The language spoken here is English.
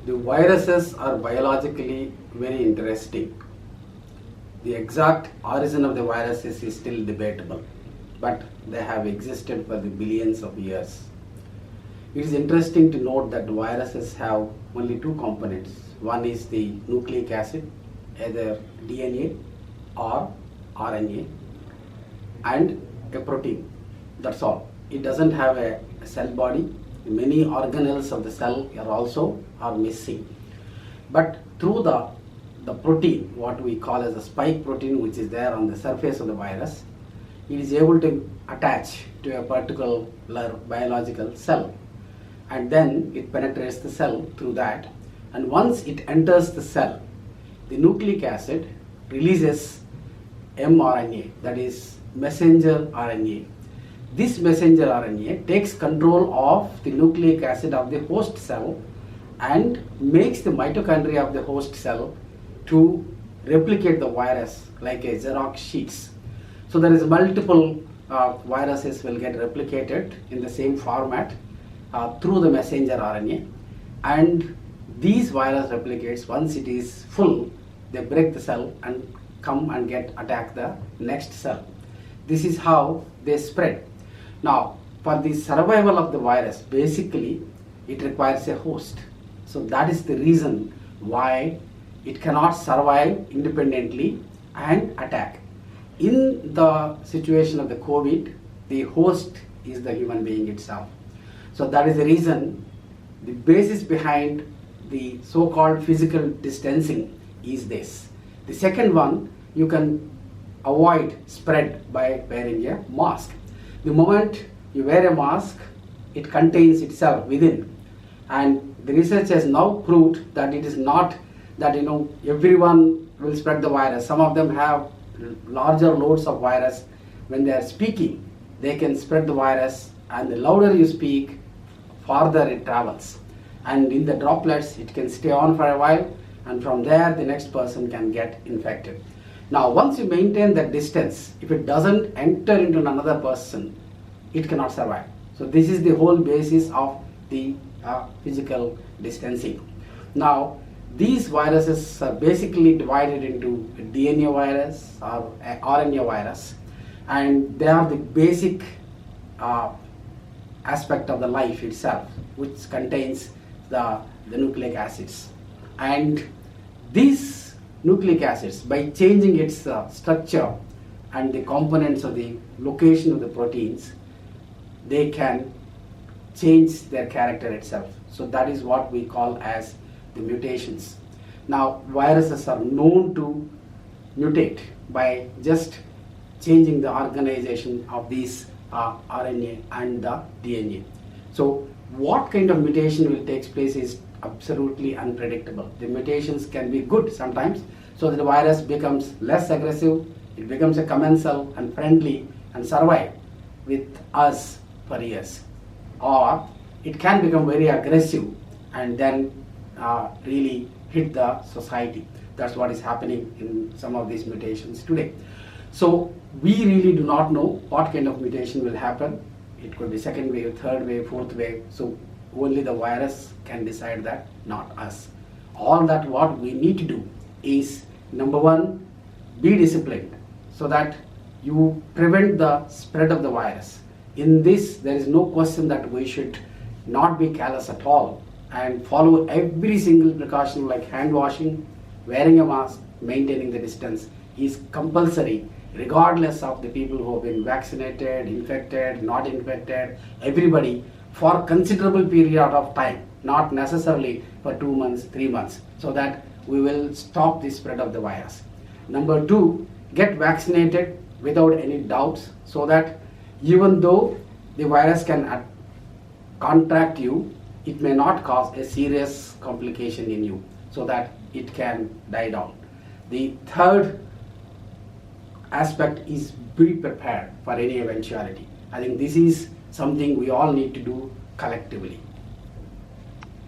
The viruses are biologically very interesting. The exact origin of the viruses is still debatable, but they have existed for the billions of years. It is interesting to note that viruses have only two components. One is the nucleic acid, either DNA or RNA, and a protein. That's all. It doesn't have a cell body. Many organelles of the cell are missing. But through the protein, what we call as a spike protein, which is there on the surface of the virus, it is able to attach to a particular biological cell, and then it penetrates the cell through that, and once it enters the cell, the nucleic acid releases mRNA, that is messenger RNA. This messenger RNA takes control of the nucleic acid of the host cell and makes the mitochondria of the host cell to replicate the virus like a Xerox sheets. So there is multiple viruses will get replicated in the same format through the messenger RNA, and these virus replicates, once it is full, they break the cell and come and attack the next cell. This is how they spread. Now, for the survival of the virus, basically it requires a host. So that is the reason why it cannot survive independently and attack. In the situation of the COVID, the host is the human being itself. So that is the reason, the basis behind the so-called physical distancing is this. The second one, you can avoid spread by wearing a mask. The moment you wear a mask, it contains itself within, and the research has now proved that it is not that everyone will spread the virus. Some of them have larger loads of virus. When they are speaking, they can spread the virus, and the louder you speak, farther it travels, and in the droplets it can stay on for a while, and from there the next person can get infected. Now, once you maintain that distance, if it doesn't enter into another person, it cannot survive. So this is the whole basis of the physical distancing. Now, these viruses are basically divided into a DNA virus or a RNA virus, and they are the basic aspect of the life itself, which contains the nucleic acids. And these nucleic acids, by changing its structure and the components of the location of the proteins, they can change their character itself. So that is what we call as the mutations. Now, viruses are known to mutate by just changing the organization of these RNA and the DNA. So what kind of mutation will take place is absolutely unpredictable. The mutations can be good sometimes, so that the virus becomes less aggressive, it becomes a commensal and friendly and survive with us for years. Or it can become very aggressive and then really hit the society. That's what is happening in some of these mutations today. So we really do not know what kind of mutation will happen. It could be second wave, third wave, fourth wave. So only the virus can decide that, not us. All that what we need to do is, number one, be disciplined so that you prevent the spread of the virus. In this, there is no question that we should not be careless at all and follow every single precaution like hand washing, wearing a mask, maintaining the distance is compulsory, regardless of the people who have been vaccinated, infected, not infected, everybody, for considerable period of time, not necessarily for 2 months, 3 months, so that we will stop the spread of the virus. Number two, get vaccinated without any doubts, so that even though the virus can contract you, it may not cause a serious complication in you, so that it can die down. The third aspect is be prepared for any eventuality. I think this is something we all need to do collectively.